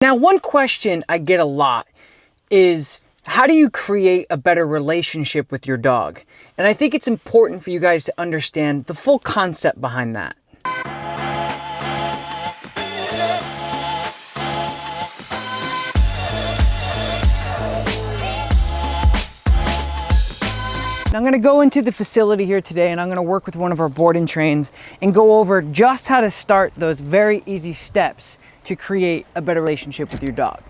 Now, one question I get a lot is, how do you create a better relationship with your dog? And I think it's important for you guys to understand the full concept behind that. Now, I'm going to go into the facility here today and I'm going to work with one of our board and trains and go over just how to start those very easy steps to create a better relationship with your dog.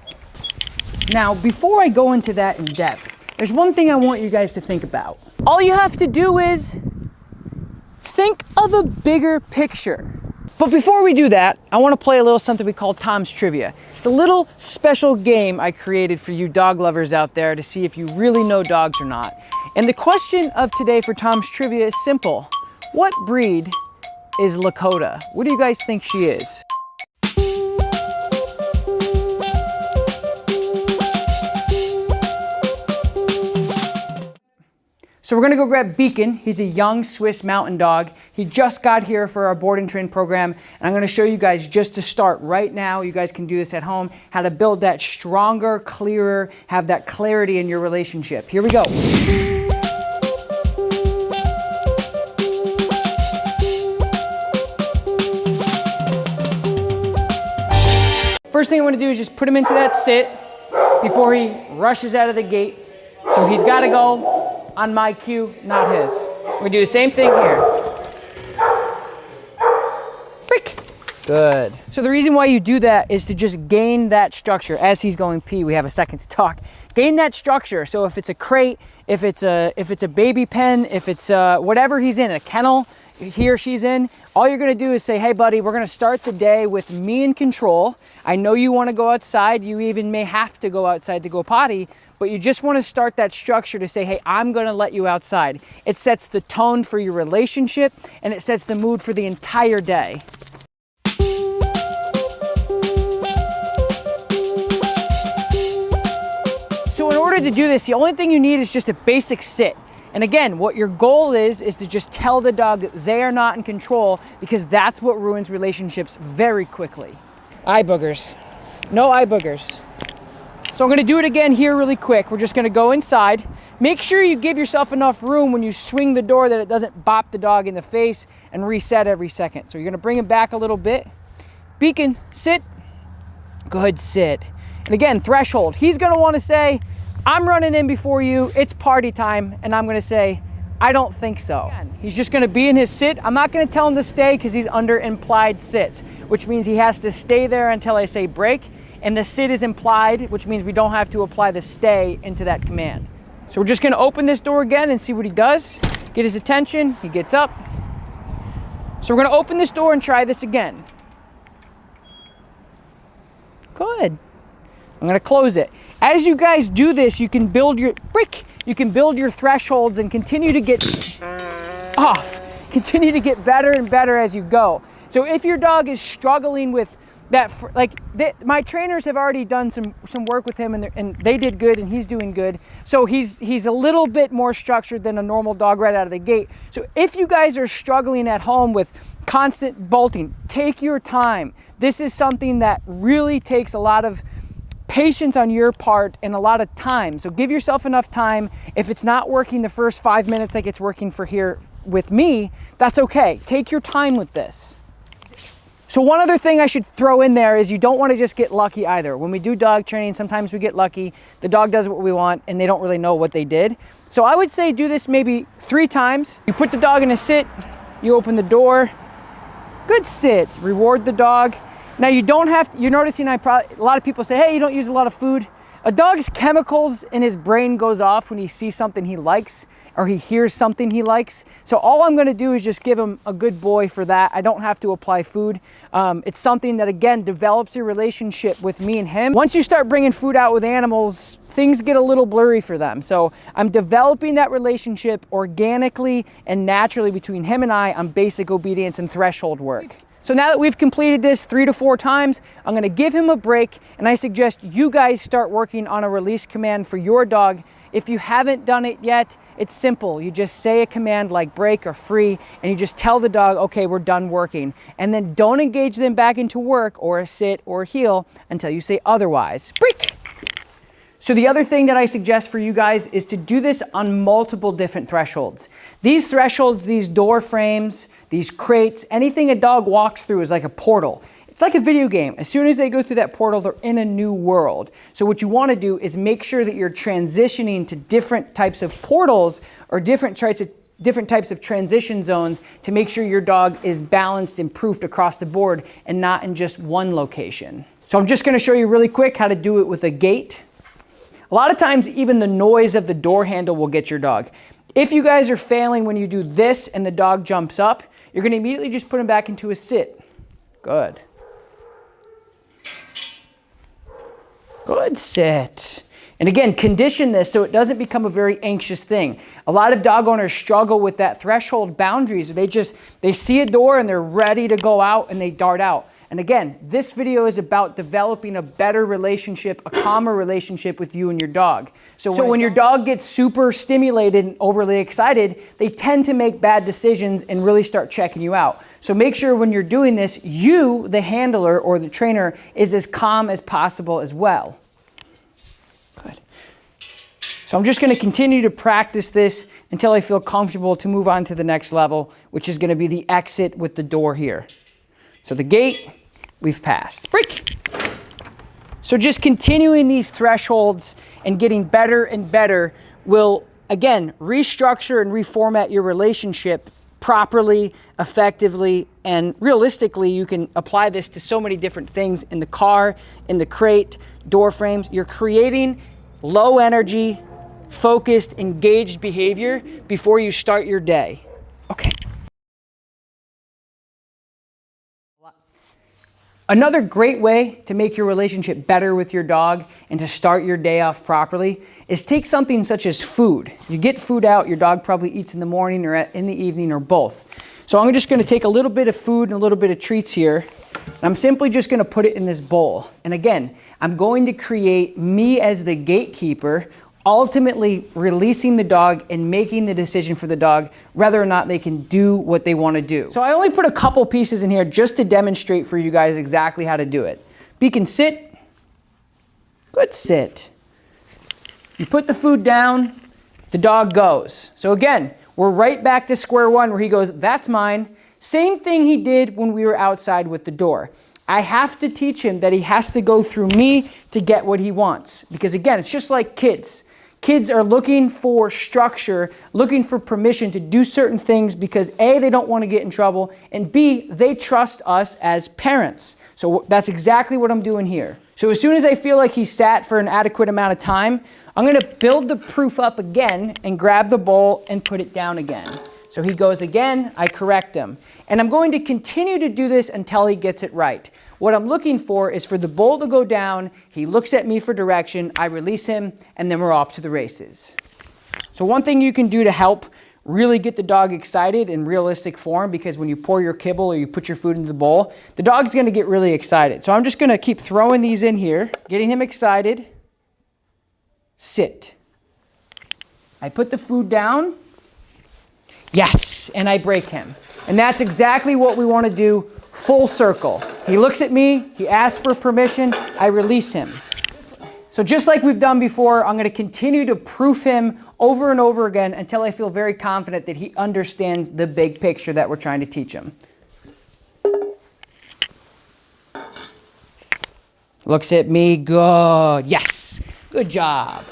Now, before I go into that in depth, there's one thing I want you guys to think about. All you have to do is think of a bigger picture. But before we do that, I want to play a little something we call Tom's Trivia. It's a little special game I created for you dog lovers out there to see if you really know dogs or not. And the question of today for Tom's Trivia is simple. What breed is Lakota? What do you guys think she is? So we're gonna go grab Beacon. He's a young Swiss mountain dog. He just got here for our board and train program. And I'm gonna show you guys just to start right now, you guys can do this at home, how to build that stronger, clearer, have that clarity in your relationship. Here we go. First thing I wanna do is just put him into that sit before he rushes out of the gate. So he's gotta go on my cue, not his. We're gonna do the same thing here. Brick. Good. So the reason why you do that is to just gain that structure. As he's going pee, we have a second to talk. Gain that structure. So if it's a crate, if it's a baby pen, if it's whatever he's in, a kennel he or she's in, all you're gonna do is say, hey buddy, we're gonna start the day with me in control. I know you wanna go outside. You even may have to go outside to go potty, but you just want to start that structure to say, hey, I'm going to let you outside. It sets the tone for your relationship and it sets the mood for the entire day. So in order to do this, the only thing you need is just a basic sit. And again, what your goal is to just tell the dog that they are not in control, because that's what ruins relationships very quickly. Eye boogers. No eye boogers. So I'm gonna do it again here really quick. We're just gonna go inside. Make sure you give yourself enough room when you swing the door that it doesn't bop the dog in the face and reset every second. So you're gonna bring him back a little bit. Beacon, sit. Good, sit. And again, threshold. He's gonna wanna say, I'm running in before you, it's party time. And I'm gonna say, I don't think so. He's just gonna be in his sit. I'm not gonna tell him to stay because he's under implied sits, which means he has to stay there until I say break. And the sit is implied, which means we don't have to apply the stay into that command. So we're just gonna open this door again and see what he does. Get his attention, he gets up. So we're gonna open this door and try this again. Good. I'm gonna close it. As you guys do this, you can build your thresholds and continue to get off. Continue to get better and better as you go. So if your dog is struggling with that, my trainers have already done some work with him and they did good and he's doing good. So he's a little bit more structured than a normal dog right out of the gate. So if you guys are struggling at home with constant bolting, take your time. This is something that really takes a lot of patience on your part and a lot of time. So give yourself enough time. If it's not working the first 5 minutes like it's working for here with me, that's okay. Take your time with this. So one other thing I should throw in there is you don't want to just get lucky either. When we do dog training, sometimes we get lucky. The dog does what we want and they don't really know what they did. So I would say do this maybe 3 times. You put the dog in a sit, you open the door, good sit, reward the dog. Now you don't have to, you're noticing a lot of people say, hey, you don't use a lot of food. A dog's chemicals in his brain goes off when he sees something he likes or he hears something he likes. So all I'm gonna do is just give him a good boy for that. I don't have to apply food. It's something that, again, develops your relationship with me and him. Once you start bringing food out with animals, things get a little blurry for them. So I'm developing that relationship organically and naturally between him and I on basic obedience and threshold work. So now that we've completed this 3 to 4 times, I'm gonna give him a break, and I suggest you guys start working on a release command for your dog. If you haven't done it yet, it's simple. You just say a command like break or free, and you just tell the dog, okay, we're done working. And then don't engage them back into work or a sit or a heel until you say otherwise. Break. So the other thing that I suggest for you guys is to do this on multiple different thresholds. These thresholds, these door frames, these crates, anything a dog walks through is like a portal. It's like a video game. As soon as they go through that portal, they're in a new world. So what you want to do is make sure that you're transitioning to different types of portals or different types of transition zones to make sure your dog is balanced and proofed across the board and not in just one location. So I'm just going to show you really quick how to do it with a gate. A lot of times, even the noise of the door handle will get your dog. If you guys are failing when you do this and the dog jumps up, you're going to immediately just put him back into a sit. Good. Good sit. And again, condition this so it doesn't become a very anxious thing. A lot of dog owners struggle with that threshold boundaries. They see a door and they're ready to go out and they dart out. And again, this video is about developing a better relationship, a calmer relationship with you and your dog. So when your dog gets super stimulated and overly excited, they tend to make bad decisions and really start checking you out. So make sure when you're doing this, you, the handler or the trainer, is as calm as possible as well. Good. So I'm just going to continue to practice this until I feel comfortable to move on to the next level, which is going to be the exit with the door here. So the gate, we've passed. Break. So just continuing these thresholds and getting better and better will, again, restructure and reformat your relationship properly, effectively, and realistically, you can apply this to so many different things in the car, in the crate, door frames. You're creating low energy, focused, engaged behavior before you start your day. Okay. Another great way to make your relationship better with your dog and to start your day off properly is take something such as food. You get food out, your dog probably eats in the morning or in the evening or both. So I'm just going to take a little bit of food and a little bit of treats here, and I'm simply just going to put it in this bowl. And again, I'm going to create me as the gatekeeper, ultimately releasing the dog and making the decision for the dog whether or not they can do what they want to do. So I only put a couple pieces in here just to demonstrate for you guys exactly how to do it. Beacon, sit. Good sit. You put the food down, the dog goes. So again, we're right back to square one where he goes, that's mine. Same thing he did when we were outside with the door. I have to teach him that he has to go through me to get what he wants. Because again, it's just like kids. Kids are looking for structure, looking for permission to do certain things because A, they don't want to get in trouble, and B, they trust us as parents. So that's exactly what I'm doing here. So as soon as I feel like he's sat for an adequate amount of time, I'm going to build the proof up again and grab the bowl and put it down again. So he goes again, I correct him. And I'm going to continue to do this until he gets it right. What I'm looking for is for the bowl to go down, he looks at me for direction, I release him, and then we're off to the races. So one thing you can do to help really get the dog excited in realistic form, because when you pour your kibble or you put your food into the bowl, the dog's going to get really excited. So I'm just going to keep throwing these in here, getting him excited. Sit. I put the food down. Yes, and I break him. And that's exactly what we want to do, full circle. He looks at me, he asks for permission, I release him. So just like we've done before, I'm going to continue to proof him over and over again until I feel very confident that he understands the big picture that we're trying to teach him. Looks at me, good, yes, good job.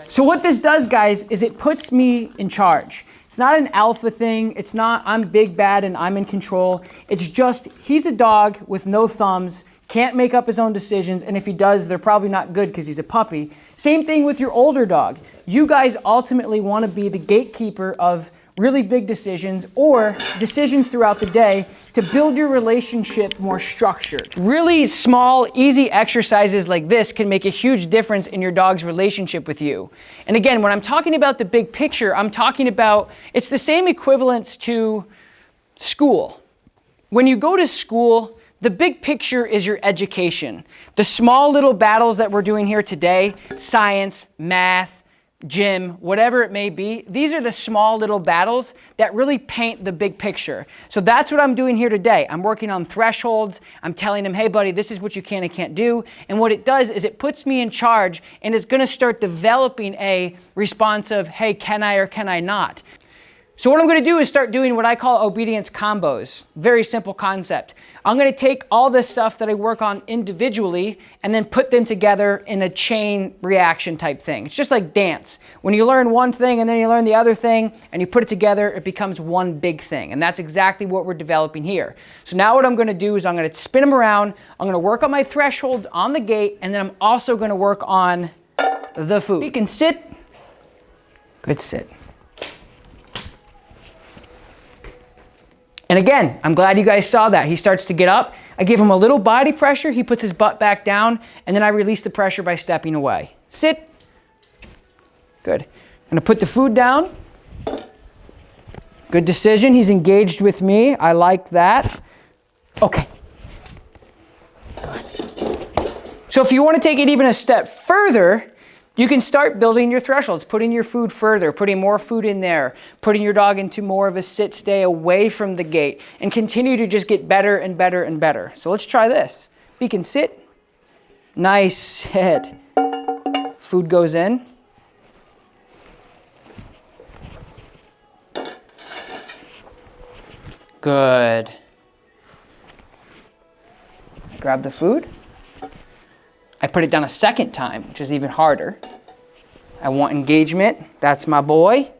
So what this does, guys, is it puts me in charge. It's not an alpha thing. It's not I'm big bad and I'm in control. It's just he's a dog with no thumbs, can't make up his own decisions, and if he does, they're probably not good because he's a puppy. Same thing with your older dog. You guys ultimately want to be the gatekeeper of really big decisions or decisions throughout the day to build your relationship more structured. Really small, easy exercises like this can make a huge difference in your dog's relationship with you. And again, when I'm talking about the big picture, I'm talking about, it's the same equivalence to school. When you go to school, the big picture is your education. The small little battles that we're doing here today, science, math, gym, whatever it may be, these are the small little battles that really paint the big picture. So that's what I'm doing here today. I'm working on thresholds. I'm telling him, hey buddy, this is what you can and can't do. And what it does is it puts me in charge, and it's gonna start developing a response of, hey, can I or can I not? So what I'm gonna do is start doing what I call obedience combos. Very simple concept. I'm gonna take all this stuff that I work on individually and then put them together in a chain reaction type thing. It's just like dance. When you learn one thing and then you learn the other thing and you put it together, it becomes one big thing. And that's exactly what we're developing here. So now what I'm gonna do is I'm gonna spin them around, I'm gonna work on my thresholds on the gate, and then I'm also gonna work on the food. You can sit, good sit. And again, I'm glad you guys saw that. He starts to get up. I give him a little body pressure. He puts his butt back down, and then I release the pressure by stepping away. Sit. Good. I'm gonna put the food down. Good decision. He's engaged with me. I like that. Okay. Good. So if you want to take it even a step further, you can start building your thresholds, putting your food further, putting more food in there, putting your dog into more of a sit, stay away from the gate, and continue to just get better and better and better. So let's try this. We can sit. Nice head. Food goes in. Good. Grab the food. I put it down a second time, which is even harder. I want engagement. That's my boy.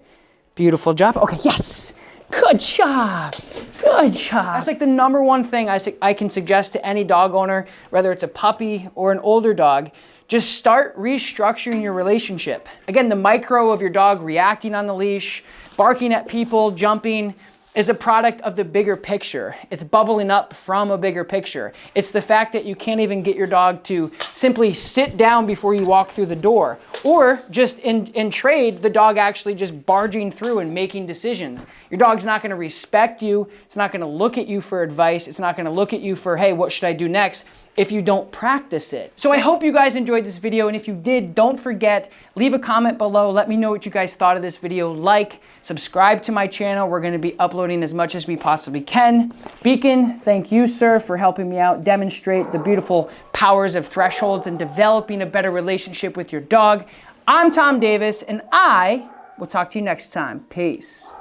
Beautiful job. Okay, yes. Good job. Good job. That's like the number one thing I can suggest to any dog owner, whether it's a puppy or an older dog. Just start restructuring your relationship. Again, the micro of your dog reacting on the leash, barking at people, jumping, is a product of the bigger picture. It's bubbling up from a bigger picture. It's the fact that you can't even get your dog to simply sit down before you walk through the door, or just in trade, the dog actually just barging through and making decisions. Your dog's not gonna respect you. It's not gonna look at you for advice. It's not gonna look at you for, hey, what should I do next, if you don't practice it. So I hope you guys enjoyed this video, and if you did, don't forget, leave a comment below. Let me know what you guys thought of this video. Like, subscribe to my channel. We're gonna be uploading as much as we possibly can. Beacon, thank you, sir, for helping me out demonstrate the beautiful powers of thresholds and developing a better relationship with your dog. I'm Tom Davis, and I will talk to you next time. Peace.